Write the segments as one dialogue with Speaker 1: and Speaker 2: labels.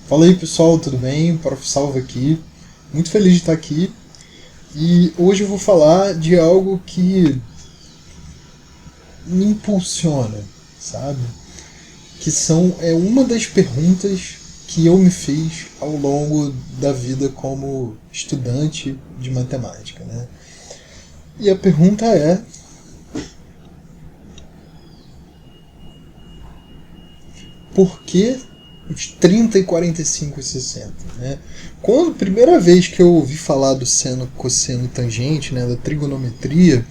Speaker 1: Fala aí pessoal, tudo bem? Prof. Salvo aqui. Muito feliz de estar aqui. E hoje eu vou falar de algo que me impulsiona, sabe? É uma das perguntas que eu me fiz ao longo da vida como estudante de matemática, né? E a pergunta é: por que os 30 e 45 e 60, né? Quando a primeira vez que eu ouvi falar do seno, cosseno e tangente, né, da trigonometria,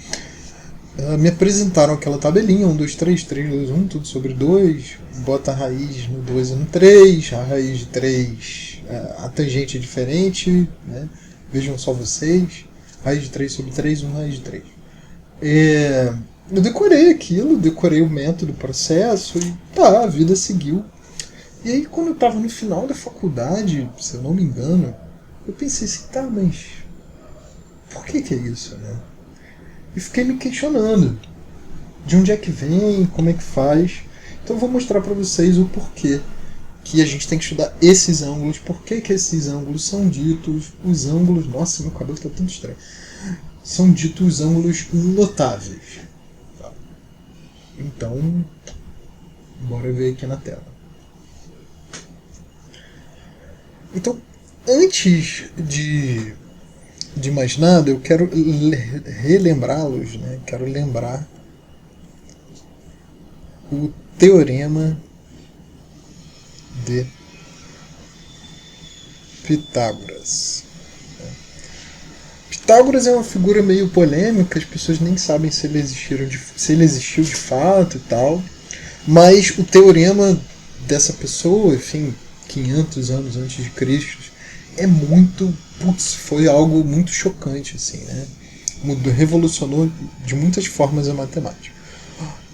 Speaker 1: me apresentaram aquela tabelinha, 1, 2, 3, 3, 2, 1, tudo sobre 2, bota a raiz no 2 e no 3, a raiz de 3, a tangente é diferente, né? Vejam só vocês, raiz de 3 sobre 3, 1 raiz de 3. Eu decorei aquilo, decorei o método, o processo, e tá, a vida seguiu. E aí, quando eu estava no final da faculdade, se eu não me engano, eu pensei assim, tá, mas por que é isso, né? E fiquei me questionando de onde é que vem, como é que faz. Então eu vou mostrar para vocês o porquê que a gente tem que estudar esses ângulos, por que esses ângulos são ditos os ângulos... Nossa, meu cabelo está tudo estranho. São ditos ângulos notáveis. Então, bora ver aqui na tela. Então, antes de mais nada, eu quero relembrá-los, né? Quero lembrar o teorema de Pitágoras. Pitágoras é uma figura meio polêmica, as pessoas nem sabem se ele existiu de fato e tal, mas o teorema dessa pessoa, enfim, 500 anos antes de Cristo, é muito... foi algo muito chocante, assim, né? Revolucionou de muitas formas a matemática.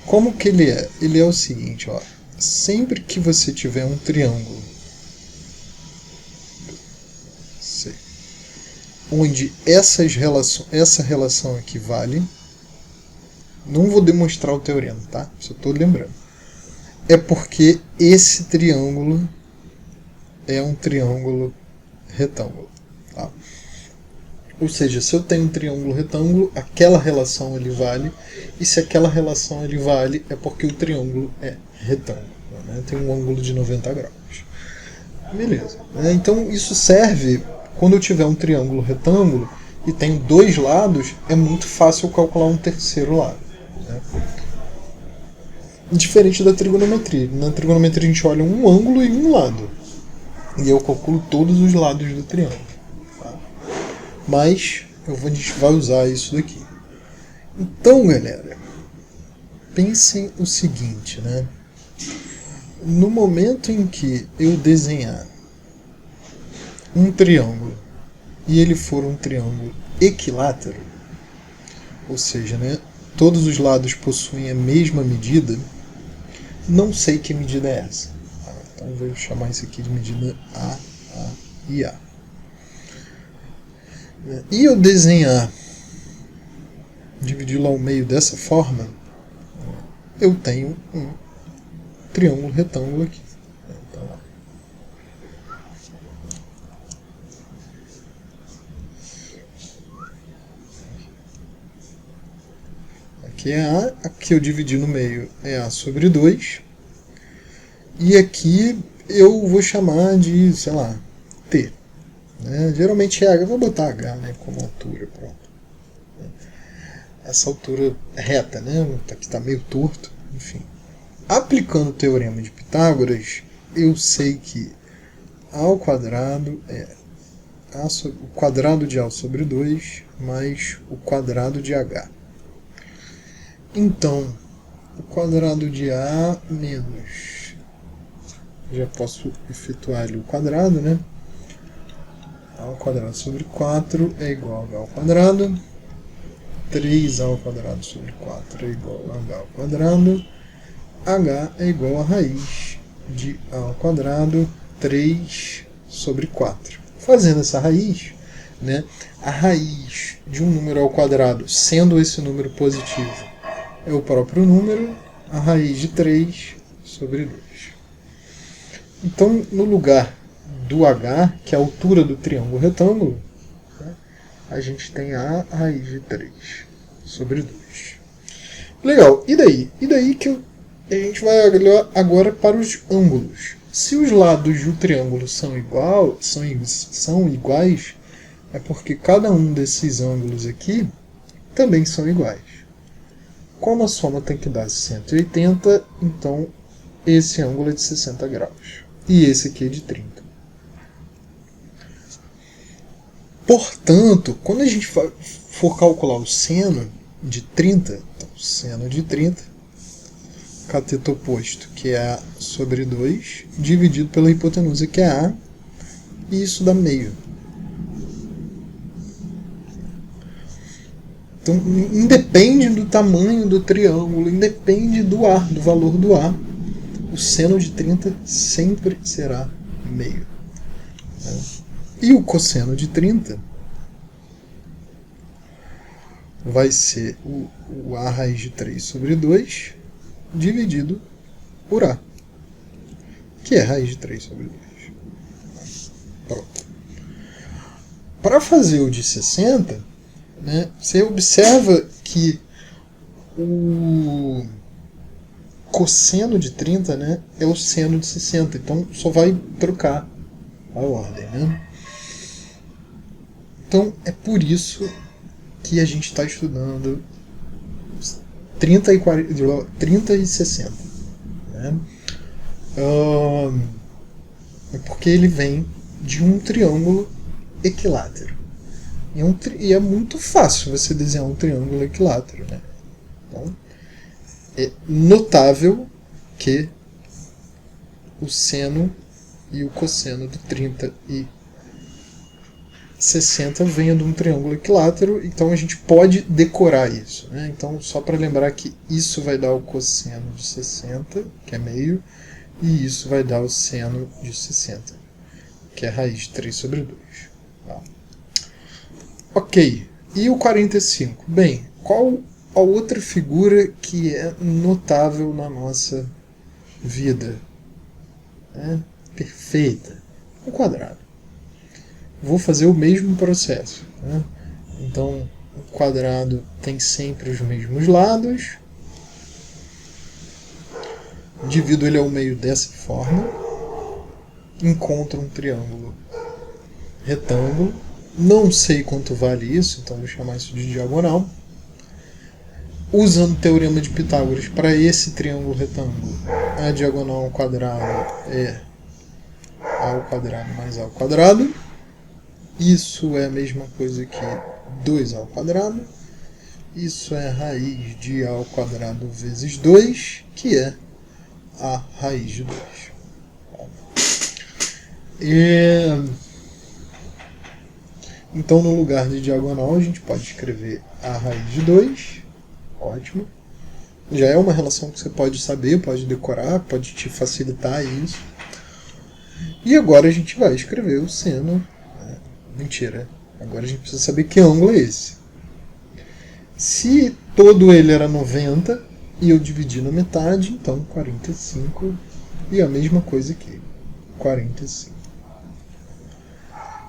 Speaker 1: Como que ele é? Ele é o seguinte, ó. Sempre que você tiver um triângulo onde essa relação aqui vale, não vou demonstrar o teorema, tá? Só estou lembrando. É porque esse triângulo é um triângulo retângulo. Tá? Ou seja, se eu tenho um triângulo retângulo, aquela relação ele vale, e se aquela relação ele vale, é porque o triângulo é retângulo, né? Tem um ângulo de 90 graus. Beleza. Então isso serve quando eu tiver um triângulo retângulo e tem dois lados, é muito fácil eu calcular um terceiro lado. Né? Diferente da trigonometria. Na trigonometria a gente olha um ângulo e um lado. E eu calculo todos os lados do triângulo. Tá? Mas a gente vai usar isso daqui. Então, galera, pensem o seguinte, né? No momento em que eu desenhar um triângulo e ele for um triângulo equilátero, ou seja, né, todos os lados possuem a mesma medida, não sei que medida é essa. Então eu vou chamar isso aqui de medida A e A. E eu desenhar, dividi-lo ao meio dessa forma, eu tenho um triângulo retângulo aqui. Então, aqui é A, aqui eu dividi no meio é A sobre 2, e aqui eu vou chamar de, sei lá, T. Né? Geralmente é H, eu vou botar H, né, como altura, pronto. Essa altura reta, né, aqui está meio torto, enfim. Aplicando o teorema de Pitágoras, eu sei que A ao quadrado é o quadrado de A sobre 2 mais o quadrado de H. Então, o quadrado de A menos... já posso efetuar ali o quadrado, né? A ao quadrado sobre 4 é igual a H ao quadrado. 3A ao quadrado sobre 4 é igual a H ao quadrado. H é igual a raiz de A ao quadrado 3 sobre 4. Fazendo essa raiz, né, a raiz de um número ao quadrado, sendo esse número positivo, é o próprio número, a raiz de 3 sobre 2. Então, no lugar do H, que é a altura do triângulo retângulo, né, a gente tem a raiz de 3 sobre 2. Legal, e daí? E daí que a gente vai olhar agora para os ângulos. Se os lados do triângulo são iguais, é porque cada um desses ângulos aqui também são iguais. Como a soma tem que dar 180, então esse ângulo é de 60 graus. E esse aqui é de 30. Portanto, quando a gente for calcular o seno de 30, então seno de 30, cateto oposto, que é A sobre 2, dividido pela hipotenusa, que é A, e isso dá meio. Então, independe do tamanho do triângulo, independe do A, do valor do A, o seno de 30 sempre será meio. E o cosseno de 30 vai ser o A raiz de 3 sobre 2 dividido por A, que é raiz de 3 sobre 2. Pronto. Para fazer o de 60, né, você observa que o cosseno de 30, né, é o seno de 60, então só vai trocar a ordem. Né? Então é por isso que a gente está estudando 30 e 60. Né? É porque ele vem de um triângulo equilátero. E é muito fácil você desenhar um triângulo equilátero. Né? Então, é notável que o seno e o cosseno de 30 e 60 venha de um triângulo equilátero, então a gente pode decorar isso. Né? Então, só para lembrar que isso vai dar o cosseno de 60, que é meio, e isso vai dar o seno de 60, que é raiz de 3 sobre 2. Tá? Ok, e o 45? Bem, qual a outra figura que é notável na nossa vida? Perfeita. Um quadrado. Vou fazer o mesmo processo. Né? Então, o quadrado tem sempre os mesmos lados. Divido ele ao meio dessa forma. Encontro um triângulo retângulo. Não sei quanto vale isso, então vou chamar isso de diagonal. Usando o teorema de Pitágoras para esse triângulo retângulo, a diagonal ao quadrado é A ao quadrado mais A ao quadrado. Isso é a mesma coisa que 2 ao quadrado. Isso é a raiz de A ao quadrado vezes 2, que é A raiz de 2. Então, no lugar de diagonal, a gente pode escrever A raiz de 2. Ótimo. Já é uma relação que você pode saber, pode decorar, pode te facilitar isso. E agora a gente vai escrever o seno. Mentira. Agora a gente precisa saber que ângulo é esse. Se todo ele era 90 e eu dividi na metade, então 45. E a mesma coisa aqui. 45.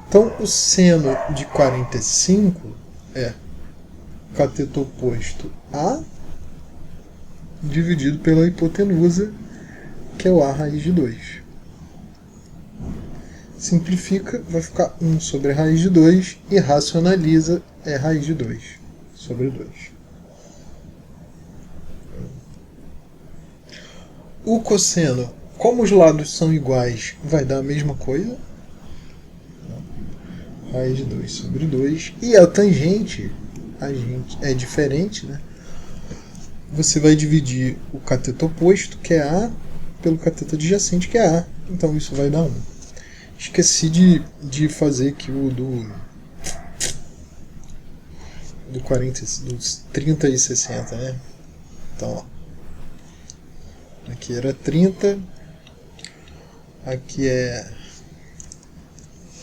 Speaker 1: Então o seno de 45 é cateto oposto A dividido pela hipotenusa, que é o A raiz de 2. Simplifica, vai ficar 1 sobre a raiz de 2 e racionaliza, é raiz de 2 sobre 2. O cosseno, como os lados são iguais, vai dar a mesma coisa. Raiz de 2 sobre 2. E a tangente é diferente, né? Você vai dividir o cateto oposto, que é A, pelo cateto adjacente, que é A. Então isso vai dar 1. Esqueci de fazer aqui o dos 30 e 60, né? Então, ó. Aqui era 30. Aqui é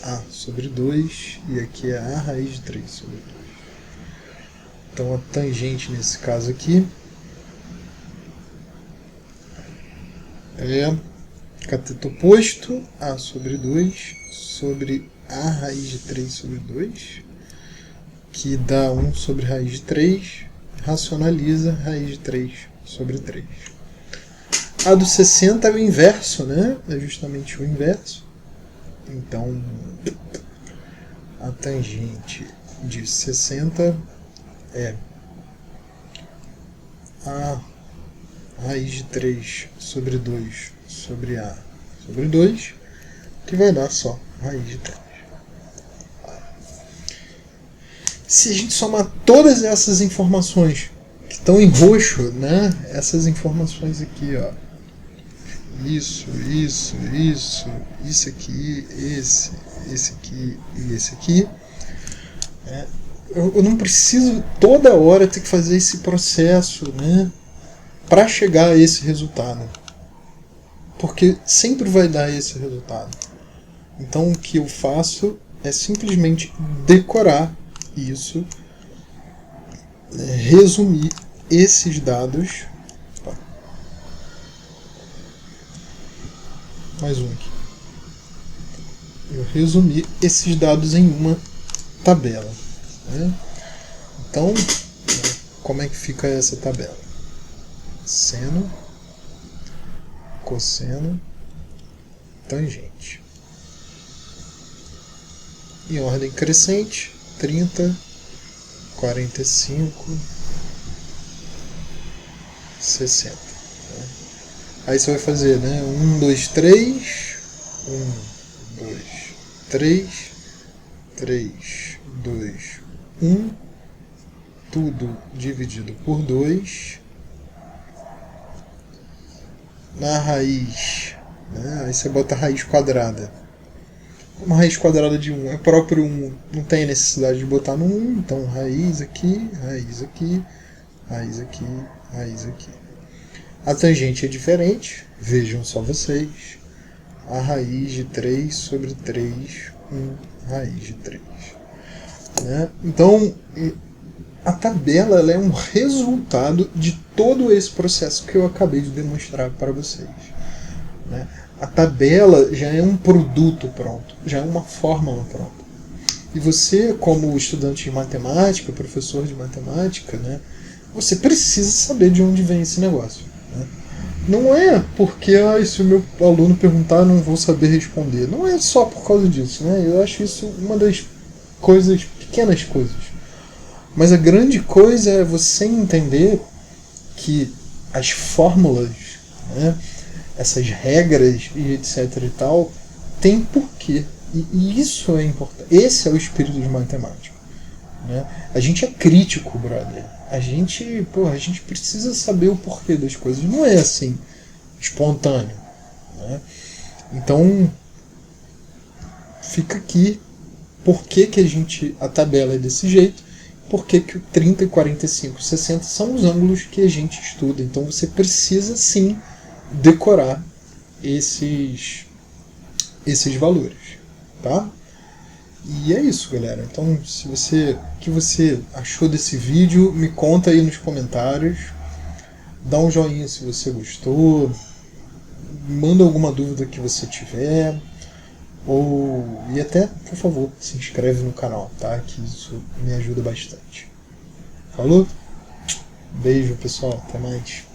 Speaker 1: A sobre 2. E aqui é A raiz de 3 sobre 2. Então a tangente nesse caso aqui é cateto oposto, A sobre 2 sobre A raiz de 3 sobre 2, que dá 1 sobre raiz de 3, racionaliza raiz de 3 sobre 3. A do 60 é o inverso, né? É justamente o inverso. Então, a tangente de 60 é A raiz de 3 sobre 2 sobre A sobre 2, que vai dar só raiz de 3. Se a gente somar todas essas informações que estão em roxo, né? Essas informações aqui, ó. Isso aqui, esse aqui e esse aqui. Eu não preciso toda hora ter que fazer esse processo, né? Para chegar a esse resultado. Porque sempre vai dar esse resultado. Então o que eu faço é simplesmente decorar isso, resumir esses dados. Mais um aqui. Eu resumi esses dados em uma tabela. Né? Então, como é que fica essa tabela? Seno, cosseno, tangente. Em ordem crescente, 30, 45, 60. Né? Aí você vai fazer, né? 1, 2, 3, 1, 2, 3, 3, 2, 1, tudo dividido por 2. Na raiz, né? Aí você bota a raiz quadrada. Uma raiz quadrada de 1 é próprio 1, não tem necessidade de botar no 1, então raiz aqui, raiz aqui, raiz aqui, raiz aqui. A tangente é diferente, vejam só vocês. A raiz de 3 sobre 3, 1 raiz de 3. Né? Então, a tabela ela é um resultado de todo esse processo que eu acabei de demonstrar para vocês. Né? A tabela já é um produto pronto, já é uma fórmula pronta. E você, como estudante de matemática, professor de matemática, né, você precisa saber de onde vem esse negócio. Né? Não é porque se o meu aluno perguntar, eu não vou saber responder. Não é só por causa disso. Né? Eu acho isso uma das coisas, pequenas coisas. Mas a grande coisa é você entender que as fórmulas, né, essas regras e etc e tal, tem porquê. E isso é importante. Esse é o espírito de matemática. Né? A gente é crítico, brother. A gente precisa saber o porquê das coisas. Não é assim, espontâneo. Né? Então, fica aqui por que a tabela é desse jeito, por que o 30, 45, 60 são os ângulos que a gente estuda. Então você precisa sim decorar esses valores, tá? E é isso, galera. Então, o que você achou desse vídeo, me conta aí nos comentários. Dá um joinha se você gostou. Manda alguma dúvida que você tiver. E até, por favor, se inscreve no canal, tá? Que isso me ajuda bastante. Falou? Beijo, pessoal. Até mais.